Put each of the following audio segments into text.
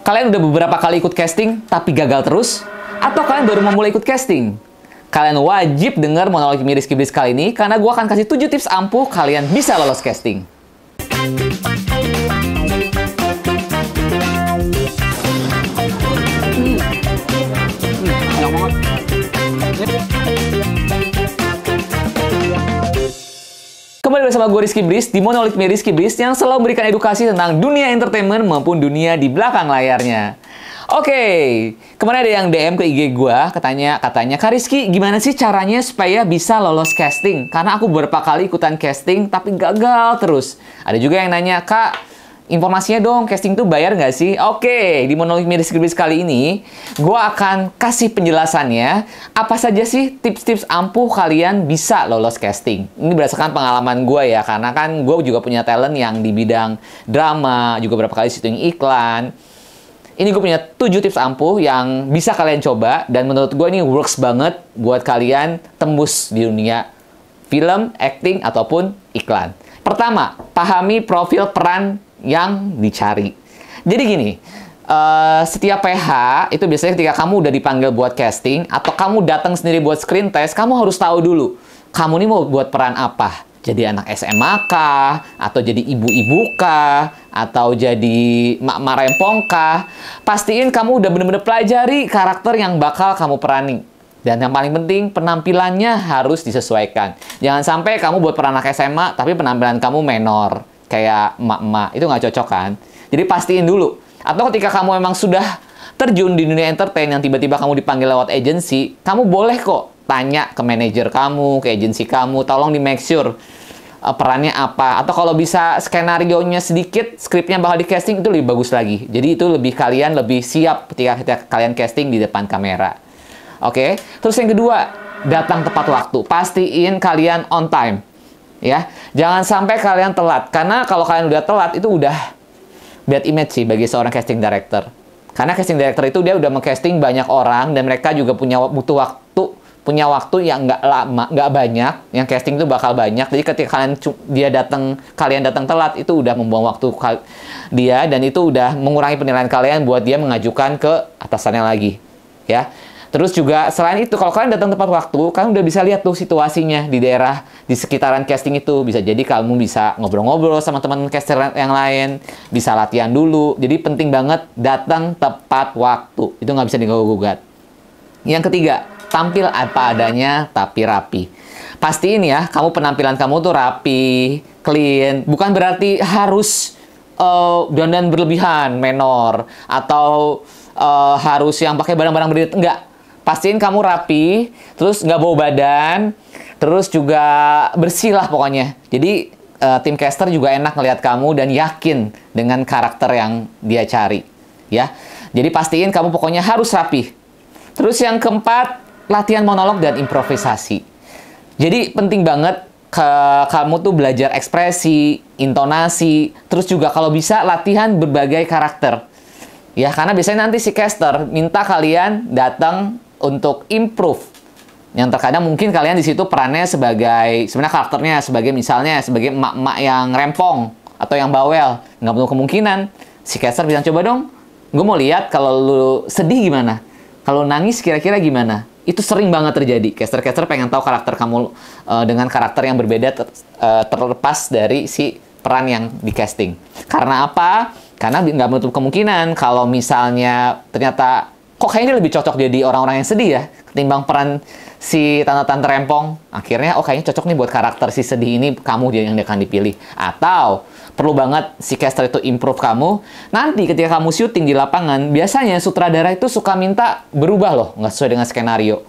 Kalian udah beberapa kali ikut casting, tapi gagal terus? Atau kalian baru memulai ikut casting? Kalian wajib dengar monolog Rizky Breeze kali ini, karena gue akan kasih 7 tips ampuh kalian bisa lolos casting. Kembali bersama gue Rizky Breeze di Monolog Rizky Breeze yang selalu memberikan edukasi tentang dunia entertainment maupun dunia di belakang layarnya. Oke, kemarin ada yang DM ke IG gue, katanya, Kak Rizky, gimana sih caranya supaya bisa lolos casting? Karena aku beberapa kali ikutan casting, tapi gagal terus. Ada juga yang nanya, Kak, informasinya dong, casting tuh bayar nggak sih? Oke, di Monolog Rizky Breeze kali ini, gue akan kasih penjelasannya, apa saja sih tips-tips ampuh kalian bisa lolos casting. Ini berdasarkan pengalaman gue ya, karena kan gue juga punya talent yang di bidang drama, juga beberapa kali syuting iklan. Ini gue punya 7 tips ampuh yang bisa kalian coba, dan menurut gue ini works banget buat kalian tembus di dunia film, acting, ataupun iklan. Pertama, pahami profil peran yang dicari. Jadi gini, setiap PH itu biasanya ketika kamu udah dipanggil buat casting, atau kamu datang sendiri buat screen test, kamu harus tahu dulu, kamu ini mau buat peran apa? Jadi anak SMA kah? Atau jadi ibu-ibu kah? Atau jadi mak-mak rempong kah? Pastiin kamu udah bener-bener pelajari karakter yang bakal kamu perani. Dan yang paling penting, penampilannya harus disesuaikan. Jangan sampai kamu buat peran anak SMA, tapi penampilan kamu menor. Kayak emak-emak. Itu nggak cocok kan? Jadi pastiin dulu. Atau ketika kamu memang sudah terjun di dunia entertain yang tiba-tiba kamu dipanggil lewat agency, kamu boleh kok tanya ke manajer kamu, ke agensi kamu, tolong di make sure perannya apa. Atau kalau bisa skenario-nya sedikit, skripnya bakal di casting, itu lebih bagus lagi. Jadi itu kalian lebih siap ketika kalian casting di depan kamera. Oke? Terus yang kedua, datang tepat waktu. Pastiin kalian on time. Ya, jangan sampai kalian telat. Karena kalau kalian udah telat, itu udah bad image sih bagi seorang casting director. Karena casting director itu dia udah meng-casting banyak orang, dan mereka juga butuh waktu yang nggak lama, nggak banyak. Yang casting itu bakal banyak. Jadi ketika kalian datang telat, itu udah membuang waktu dia, dan itu udah mengurangi penilaian kalian buat dia mengajukan ke atasannya lagi. Ya. Terus juga selain itu, kalau kalian datang tepat waktu, kalian udah bisa lihat tuh situasinya di daerah, di sekitaran casting itu. Bisa jadi kamu bisa ngobrol-ngobrol sama teman caster yang lain, bisa latihan dulu. Jadi penting banget datang tepat waktu. Itu nggak bisa diganggu-gugat. Yang ketiga, tampil apa adanya tapi rapi. Pastiin ya, penampilan kamu tuh rapi, clean. Bukan berarti harus dandan berlebihan, menor, atau harus yang pakai barang-barang berdiri. Enggak. Pastiin kamu rapi, terus nggak bau badan, terus juga bersih lah pokoknya. Jadi tim caster juga enak ngelihat kamu dan yakin dengan karakter yang dia cari. Ya, jadi pastiin kamu pokoknya harus rapi. Terus yang keempat, latihan monolog dan improvisasi. Jadi penting banget kamu tuh belajar ekspresi, intonasi, terus juga kalau bisa latihan berbagai karakter. Ya, karena biasanya nanti si caster minta kalian datang untuk improve. Yang terkadang mungkin kalian di situ perannya sebagai, sebenarnya karakternya sebagai misalnya sebagai emak-emak yang rempong atau yang bawel. Nggak perlu kemungkinan. Si caster bilang, coba dong, gue mau lihat kalau lu sedih gimana. Kalau nangis kira-kira gimana. Itu sering banget terjadi. Caster-caster pengen tahu karakter kamu dengan karakter yang berbeda terlepas dari si peran yang di casting. Karena apa? Karena nggak menutup kemungkinan kalau misalnya ternyata kok kayaknya lebih cocok jadi orang-orang yang sedih ya ketimbang peran si tante-tante rempong. Akhirnya kayaknya cocok nih buat karakter si sedih ini, kamu yang akan dipilih. Atau perlu banget si caster itu improve kamu. Nanti ketika kamu syuting di lapangan, biasanya sutradara itu suka minta berubah loh, nggak sesuai dengan skenario.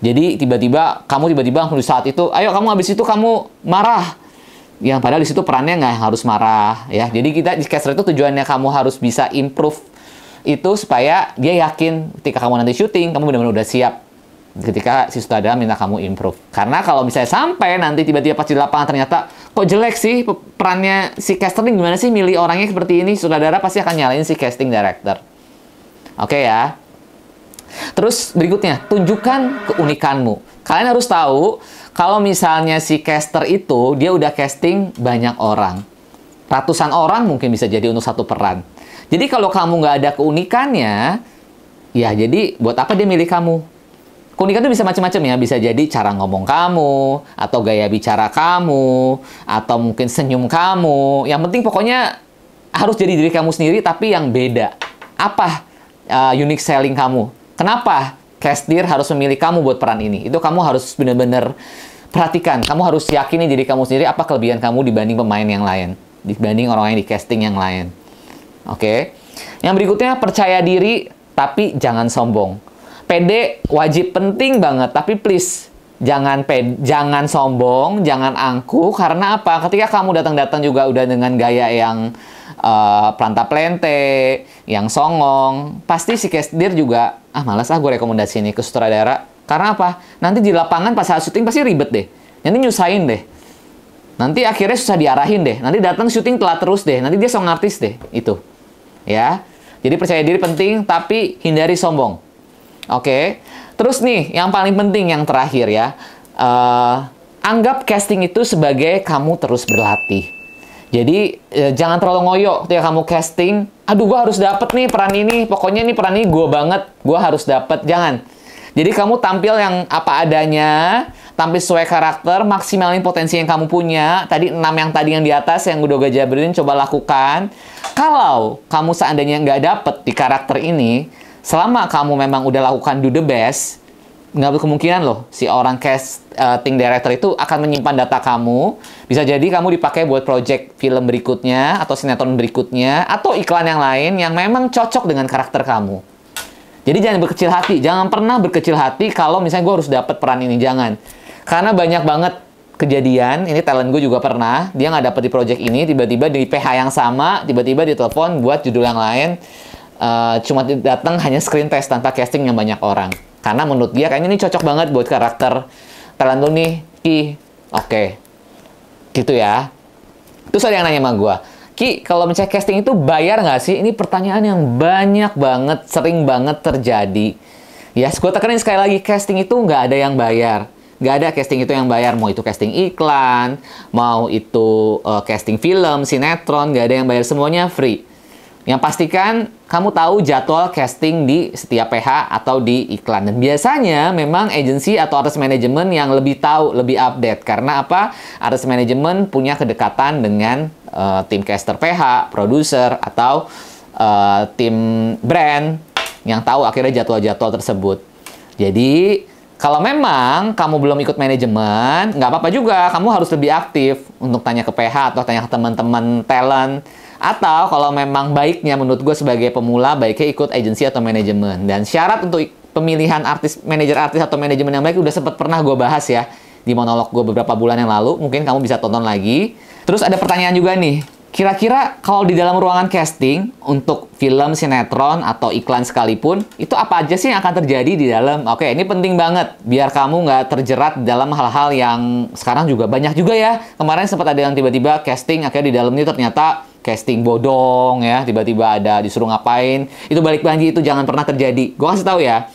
Jadi tiba-tiba di saat itu, ayo kamu habis itu kamu marah. Yang padahal di situ perannya nggak harus marah ya. Jadi kita di caster itu tujuannya kamu harus bisa improve itu supaya dia yakin ketika kamu nanti syuting, kamu benar-benar udah siap ketika si sutradara minta kamu improve. Karena kalau misalnya sampai nanti tiba-tiba pas di lapangan ternyata kok jelek sih perannya si caster ini, gimana sih milih orangnya seperti ini, sutradara pasti akan nyalain si casting director. Oke ya. Terus berikutnya, tunjukkan keunikanmu. Kalian harus tahu kalau misalnya si caster itu dia udah casting banyak orang. Ratusan orang mungkin bisa jadi untuk satu peran. Jadi kalau kamu nggak ada keunikannya, ya jadi buat apa dia milih kamu? Keunikan itu bisa macam-macam ya, bisa jadi cara ngomong kamu, atau gaya bicara kamu, atau mungkin senyum kamu. Yang penting pokoknya harus jadi diri kamu sendiri, tapi yang beda. Apa unique selling kamu? Kenapa castir harus memilih kamu buat peran ini? Itu kamu harus benar-benar perhatikan. Kamu harus yakini diri kamu sendiri apa kelebihan kamu dibanding pemain yang lain, dibanding orang yang di casting yang lain. Oke. Yang berikutnya, percaya diri, tapi jangan sombong. Pede wajib, penting banget, tapi please jangan sombong, jangan angkuh. Karena apa? Ketika kamu datang-datang juga udah dengan gaya yang planta-plente, yang songong, pasti si castir juga, malas gue rekomendasi ini ke sutradara. Karena apa? Nanti di lapangan pas saat syuting pasti ribet deh. Nanti nyusahin deh. Nanti akhirnya susah diarahin deh. Nanti datang syuting telat terus deh. Nanti dia song artis deh. Itu. Ya. Jadi percaya diri penting, tapi hindari sombong. Oke, terus nih yang paling penting yang terakhir ya, anggap casting itu sebagai kamu terus berlatih. Jadi jangan terlalu ngoyo ketika kamu casting. Aduh, gue harus dapet nih peran ini. Pokoknya nih peran ini gue banget, gue harus dapet. Jangan. Jadi kamu tampil yang apa adanya, tampil sesuai karakter, maksimalin potensi yang kamu punya. Tadi 6 yang tadi yang di atas yang udah gue jabarin, coba lakukan. Kalau kamu seandainya nggak dapet di karakter ini, selama kamu memang udah lakukan do the best, nggak kemungkinan loh si orang casting director itu akan menyimpan data kamu. Bisa jadi kamu dipakai buat project film berikutnya, atau sinetron berikutnya, atau iklan yang lain yang memang cocok dengan karakter kamu. Jadi jangan berkecil hati, jangan pernah berkecil hati kalau misalnya gue harus dapat peran ini, jangan. Karena banyak banget kejadian, ini talent gue juga pernah, dia nggak dapet di project ini, tiba-tiba di PH yang sama, tiba-tiba ditelepon buat judul yang lain, cuma datang hanya screen test tanpa casting yang banyak orang. Karena menurut dia kayaknya ini cocok banget buat karakter talent lu nih, Ki. Oke. Gitu ya. Terus ada yang nanya sama gue, Ki, kalau mencari casting itu bayar nggak sih? Ini pertanyaan yang banyak banget, sering banget terjadi. Ya, gue tekanin sekali lagi, casting itu nggak ada yang bayar. Nggak ada casting itu yang bayar. Mau itu casting iklan, mau itu casting film, sinetron, nggak ada yang bayar. Semuanya free. Yang pastikan kamu tahu jadwal casting di setiap PH atau di iklan. Dan biasanya memang agensi atau artis manajemen yang lebih tahu, lebih update. Karena apa? Artis manajemen punya kedekatan dengan tim caster PH, produser, atau tim brand yang tahu akhirnya jadwal-jadwal tersebut. Jadi, kalau memang kamu belum ikut manajemen, nggak apa-apa juga. Kamu harus lebih aktif untuk tanya ke PH atau tanya ke teman-teman talent. Atau kalau memang baiknya menurut gue sebagai pemula, baiknya ikut agensi atau manajemen. Dan syarat untuk pemilihan artis, manajer artis atau manajemen yang baik udah sempat pernah gue bahas ya di monolog gue beberapa bulan yang lalu. Mungkin kamu bisa tonton lagi. Terus ada pertanyaan juga nih. Kira-kira kalau di dalam ruangan casting untuk film, sinetron, atau iklan sekalipun, itu apa aja sih yang akan terjadi di dalam? Oke, ini penting banget. Biar kamu nggak terjerat dalam hal-hal yang sekarang juga banyak juga ya. Kemarin sempat ada yang tiba-tiba casting, akhirnya di dalam ini ternyata casting bodong ya. Tiba-tiba ada disuruh ngapain. Itu balik lagi, itu jangan pernah terjadi. Gue kasih tahu ya.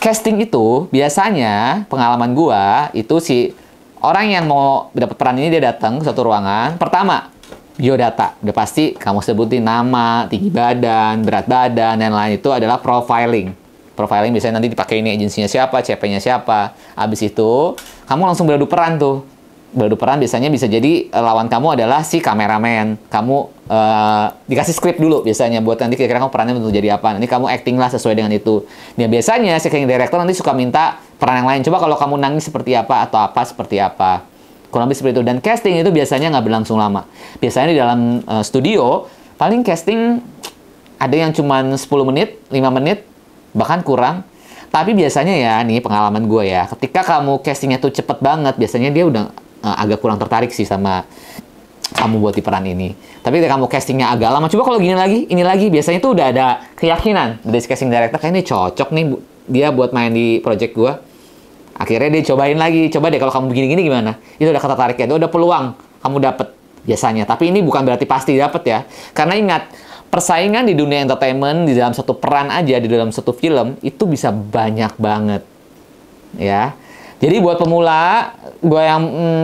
Casting itu biasanya, pengalaman gua, itu si orang yang mau dapat peran ini dia datang ke satu ruangan. Pertama, biodata. Udah pasti kamu sebutin nama, tinggi badan, berat badan, dan lain itu adalah profiling. Profiling biasanya nanti dipakai ini agensinya siapa, CP-nya siapa. Habis itu, kamu langsung beradu peran tuh. Beradu peran biasanya bisa jadi lawan kamu adalah si kameramen. Kamu dikasih skrip dulu biasanya buat nanti kira-kira kamu perannya untuk jadi apa. Nanti kamu acting lah sesuai dengan itu. Nah, biasanya si casting director nanti suka minta peran yang lain. Coba kalau kamu nangis seperti apa atau apa seperti apa. Kurang lebih seperti itu. Dan casting itu biasanya nggak berlangsung lama. Biasanya di dalam studio, paling casting ada yang cuma 10 menit, 5 menit, bahkan kurang. Tapi biasanya ya, nih pengalaman gue ya, ketika kamu castingnya tuh cepet banget, biasanya dia udah agak kurang tertarik sih sama kamu buat di peran ini. Tapi ketika kamu castingnya agak lama, coba kalau gini lagi, ini lagi, biasanya tuh udah ada keyakinan dari casting director, kayaknya ini cocok nih dia buat main di project gue. Akhirnya dia cobain lagi, coba deh kalau kamu begini-gini gimana? Itu udah ketertariknya, itu udah peluang kamu dapet biasanya. Tapi ini bukan berarti pasti dapet ya. Karena ingat, persaingan di dunia entertainment, di dalam satu peran aja, di dalam satu film, itu bisa banyak banget. Ya. Jadi buat pemula,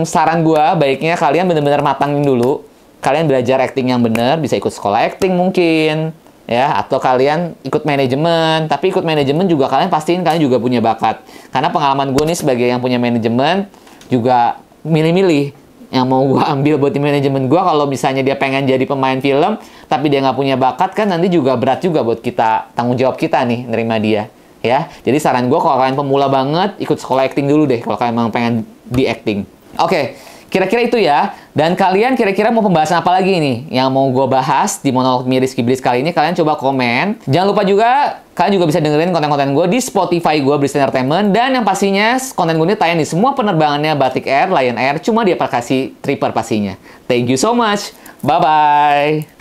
saran gue baiknya kalian benar-benar matangin dulu. kalian belajar acting yang benar, bisa ikut sekolah acting mungkin, ya, atau kalian ikut manajemen. Tapi ikut manajemen juga kalian pastiin kalian juga punya bakat. Karena pengalaman gue nih sebagai yang punya manajemen, juga milih-milih yang mau gue ambil buat di manajemen gue. Kalau misalnya dia pengen jadi pemain film, tapi dia nggak punya bakat, kan nanti juga berat juga buat kita, tanggung jawab kita nih, nerima dia. Ya, jadi saran gue kalau kalian pemula banget, ikut sekolah acting dulu deh, kalau kalian memang pengen di acting. Oke, kira-kira itu ya. Dan kalian kira-kira mau pembahasan apa lagi nih yang mau gue bahas di Monolog Rizky Bliss kali ini? Kalian coba komen. Jangan lupa juga, kalian juga bisa dengerin konten-konten gue di Spotify gue, Bliss Entertainment. Dan yang pastinya, konten gue ini tayang di semua penerbangannya Batik Air, Lion Air, cuma di aplikasi Tripper pastinya. Thank you so much. Bye-bye.